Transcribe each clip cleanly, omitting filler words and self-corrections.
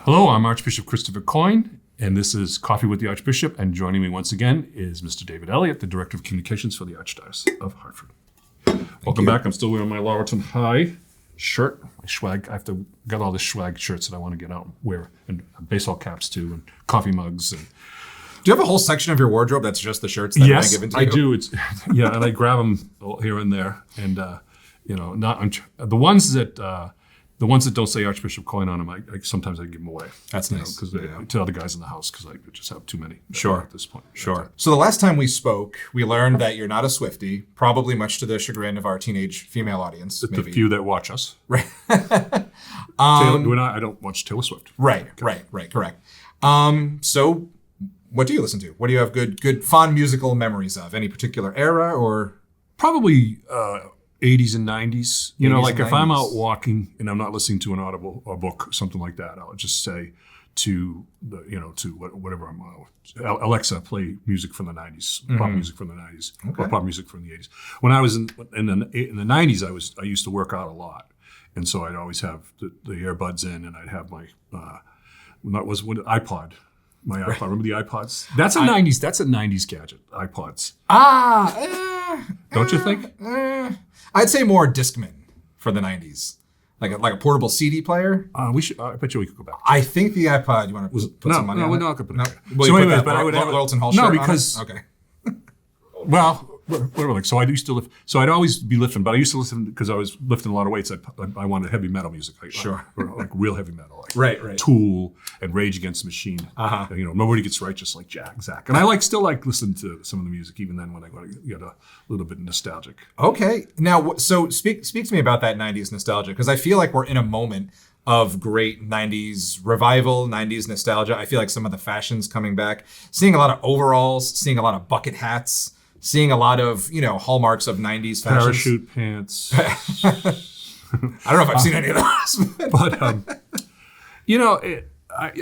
Hello, I'm Archbishop Christopher Coyne, and this is Coffee with the Archbishop. And joining me once again is Mr. David Elliott, the Director of Communications for the Archdiocese of Hartford. Welcome back. I'm still wearing my Laurelton High shirt, my swag. Got all the swag shirts that I want to get out and wear, and baseball caps too, and coffee mugs. And do you have a whole section of your wardrobe that's just the shirts that yes, are given to you? I do. It's and I grab them here and there, and the ones that don't say Archbishop Coyne on them, I sometimes I give them away. That's nice. Because to other guys in the house, because I just have too many. Sure. At this point. Sure. So the last time we spoke, we learned that you're not a Swiftie, probably much to the chagrin of our teenage female audience. The few that watch us. Right. I don't watch Taylor Swift. Right. Correct. So what do you listen to? What do you have good fond musical memories of? Any particular era or? Probably 80s and 90s. You know, like if 90s. I'm out walking and I'm not listening to an audible or book, something like that, I'll just say to whatever I'm Alexa, play music from the 90s, pop music from the 90s, or pop music from the 80s. When I was in the 90s, I used to work out a lot, and so I'd always have the earbuds in, and I'd have my iPod. My iPod. Remember the iPods? That's a 90s gadget. iPods. Don't you think? I'd say more Discman for the 90s. Like a portable CD player. I bet you we could go back. I think the iPod. You want to put some money on it? No, we're not going to put it back. Well, so anyways, but I would have Laurelton Hall shirt No, because on it? Okay. Well, whatever. Like, so I used to lift. So I'd always be lifting, but I used to listen because I was lifting a lot of weights. I wanted heavy metal music, like real heavy metal, like right. Tool and Rage Against the Machine. And, Nobody Gets Righteous, like Zach. And I still like listening to some of the music, even then when I get a little bit nostalgic. Okay, now so speak to me about that '90s nostalgia, because I feel like we're in a moment of great 90s revival, 90s nostalgia. I feel like some of the fashions coming back, seeing a lot of overalls, seeing a lot of bucket hats. Seeing a lot of, hallmarks of 90s fashions. Parachute pants. I don't know if I've seen any of those. But,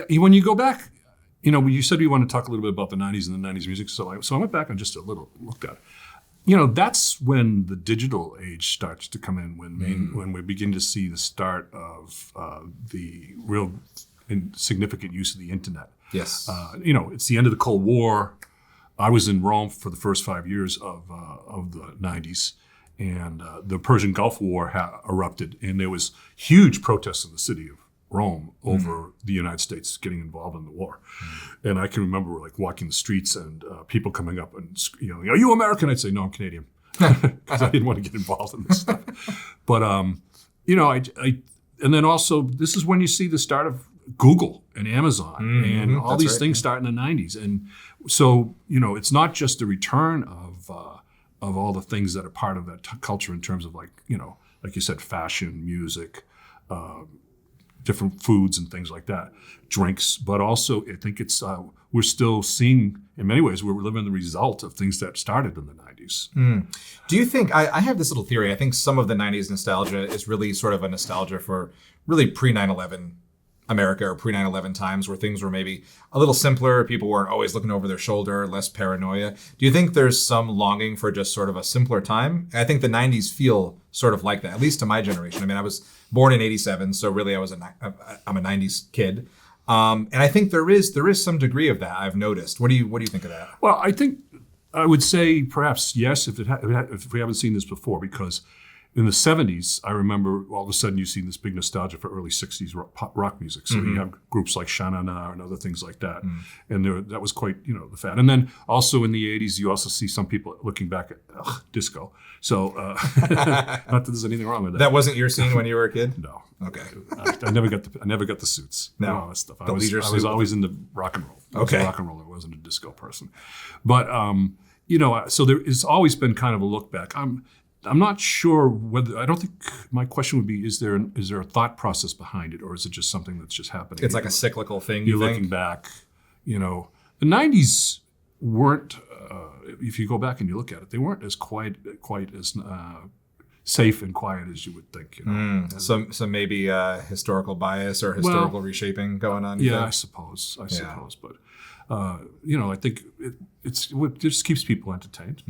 when you go back, you said you want to talk a little bit about the 90s and the 90s music. So I went back and just looked at it. That's when the digital age starts to come in, when we begin to see the start of the real significant use of the internet. Yes. It's the end of the Cold War. I was in Rome for the first 5 years of the 90s, and the Persian Gulf War erupted, and there was huge protests in the city of Rome over the United States getting involved in the war. And I can remember walking the streets and people coming up and, are you American? I'd say, no, I'm Canadian, because I didn't want to get involved in this stuff. But, and then also, this is when you see the start of Google and Amazon and all these things start in the 90s. And so, it's not just the return of all the things that are part of that culture in terms of like you said, fashion, music, different foods and things like that, drinks, but also I think it's, we're still seeing, in many ways, we're living the result of things that started in the 90s. Do you think, I have this little theory, I think some of the 90s nostalgia is really sort of a nostalgia for really pre-9/11 America, or pre-9/11 times, where things were maybe a little simpler. People weren't always looking over their shoulder, less paranoia. Do you think there's some longing for just sort of a simpler time? I think the 90s feel sort of like that, at least to my generation. I mean, I was born in '87, so really I'm a 90s kid. And I think there is some degree of that I've noticed. What do you think of that? Well, I think I would say perhaps yes, if we haven't seen this before, because in the 70s, I remember all of a sudden you see this big nostalgia for early 60s rock music. So you have groups like Sha Na Na and other things like that. And that was quite, the fad. And then also in the 80s, you also see some people looking back at disco. So not that there's anything wrong with that. That wasn't your scene when you were a kid? No. Okay. I never got the suits. No. All that stuff. I was always into rock and roll. I was Okay. a rock and roller. I wasn't a disco person. But, so there has always been kind of a look back. I'm not sure whether, I don't think my question would be, is there a thought process behind it, or is it just something that's just happening? It's like a cyclical thing, You're looking back, the 90s weren't, if you go back and you look at it, they weren't as quite as safe and quiet as you would think. So maybe historical bias or historical reshaping going on? Yeah, I suppose. But, I think it just keeps people entertained.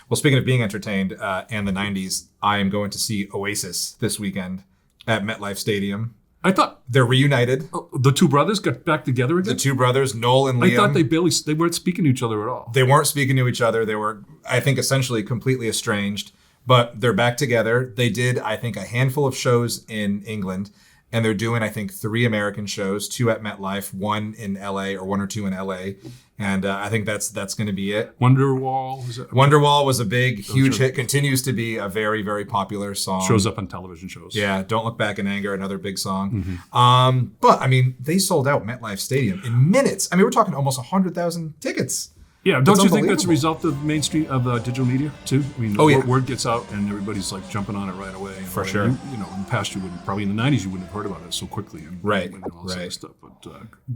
Well, speaking of being entertained and the 90s, I am going to see Oasis this weekend at MetLife Stadium. I thought They're reunited. the two brothers got back together again. The two brothers, Noel and Liam. I thought they weren't speaking to each other at all. They weren't speaking to each other. They were, I think, essentially completely estranged. But they're back together. They did, I think, a handful of shows in England. And they're doing, I think, 3 American shows, 2 at MetLife, 1 in LA, or 1 or 2 in LA. And I think that's going to be it. Wonderwall, was it? Wonderwall was a big, huge hit. Continues to be a very, very popular song. Shows up on television shows. Yeah, Don't Look Back in Anger, another big song. Mm-hmm. But, I mean, they sold out MetLife Stadium in minutes. I mean, we're talking almost 100,000 tickets. Yeah, don't you think that's a result of mainstream of digital media too? I mean, word gets out and everybody's like jumping on it right away. For sure. You know, in the past, you wouldn't, probably in the '90s, you wouldn't have heard about it so quickly. And, Right. And all this other stuff. But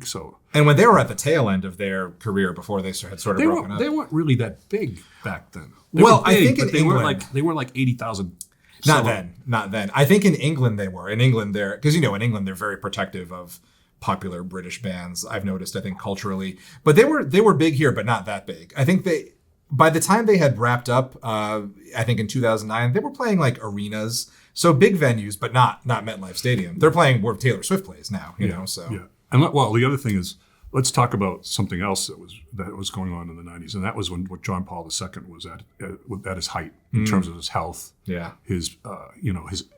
so. And when they were at the tail end of their career before they had sort of broken up, they weren't really that big back then. I think in England they weren't like 80,000. Not then. I think in England they were. In England, because in England they're very protective of popular British bands. I've noticed, I think, culturally, but they were big here, but not that big. I think by the time they had wrapped up, I think in 2009, they were playing like arenas, so big venues, but not MetLife Stadium. They're playing where Taylor Swift plays now, you know. So yeah, and the other thing is, let's talk about something else that was going on in the '90s, and that was when John Paul II was at his height in terms of his health. Yeah,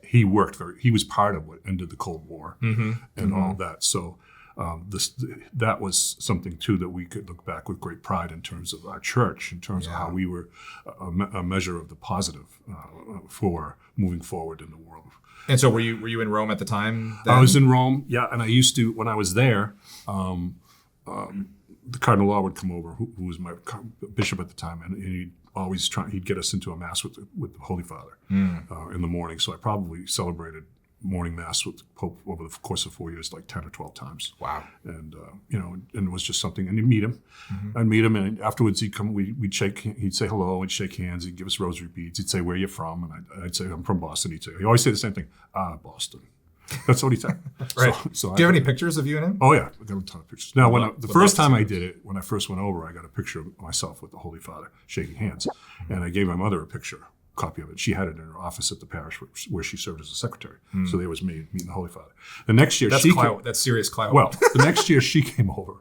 he worked he was part of what ended the Cold War and all that. So that was something too that we could look back with great pride in terms of our church, in terms of how we were a measure of the positive for moving forward in the world. And so were you in Rome at the time then? I was in Rome, yeah, and I used to, when I was there, the Cardinal Law would come over, who was my bishop at the time, and he'd get us into a mass with the Holy Father in the morning. So I probably celebrated morning mass with the Pope over the course of 4 years, like 10 or 12 times. Wow! And and it was just something. And you meet him, I'd meet him, and afterwards he'd come. We'd shake. He'd say hello. We'd shake hands. He'd give us rosary beads. He'd say, "Where are you from?" And I'd say, "I'm from Boston." He always say the same thing. Boston. That's what he said. Right. So do you have any pictures of you and him? Oh yeah, I got a ton of pictures. Now, the first time I did it, when I first went over, I got a picture of myself with the Holy Father shaking hands, and I gave my mother a copy of it. She had it in her office at the parish where she served as a secretary. So there was me meeting the Holy Father. The next year, that's serious clout. Well, the next year she came over,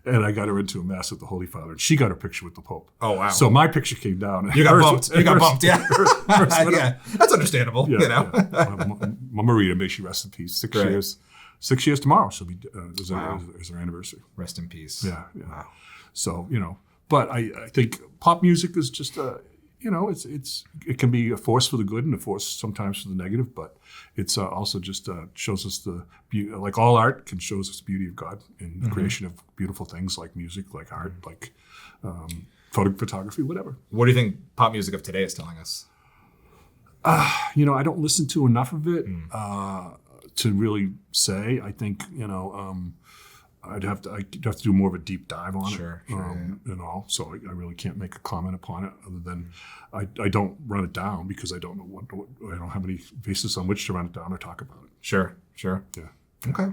and I got her into a mass with the Holy Father, and she got a picture with the Pope. Oh wow! So my picture came down. You got bumped. Yeah. Yeah, that's understandable. Yeah, you know. Yeah. Marita, may she rest in peace. 6 years. 6 years tomorrow. She'll be is her anniversary. Rest in peace. Yeah. Wow. So but I think pop music is just it can be a force for the good and a force sometimes for the negative, but it's also just shows us the beauty, like all art can shows us the beauty of God in the creation of beautiful things like music, like art, like photography, whatever. What do you think pop music of today is telling us? I don't listen to enough of it to really say. I think I'd have to do more of a deep dive on it, and all. So I really can't make a comment upon it, other than I don't run it down because I don't know I don't have any basis on which to run it down or talk about it. Sure. Yeah. Okay.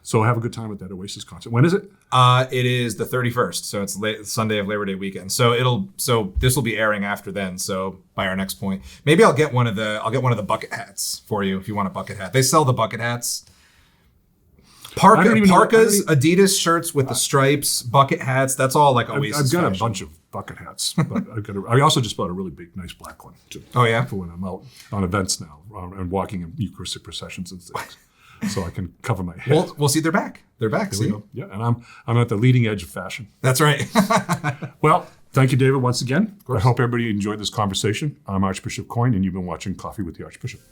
So have a good time at that Oasis concert. When is it? It is the 31st, so it's Sunday of Labor Day weekend. So this will be airing after then. So by our next point, maybe I'll get one of the bucket hats for you if you want a bucket hat. They sell the bucket hats. Parkas, Adidas shirts with the stripes, bucket hats. That's all like Oasis. I've got a bunch of bucket hats, but I also just bought a really big, nice black one. Oh yeah, for when I'm out on events now and walking in Eucharistic processions and things, so I can cover my head. We'll see. They're back. They're back. See? Yeah, and I'm at the leading edge of fashion. That's right. Well, thank you, David, once again. I hope everybody enjoyed this conversation. I'm Archbishop Coyne, and you've been watching Coffee with the Archbishop.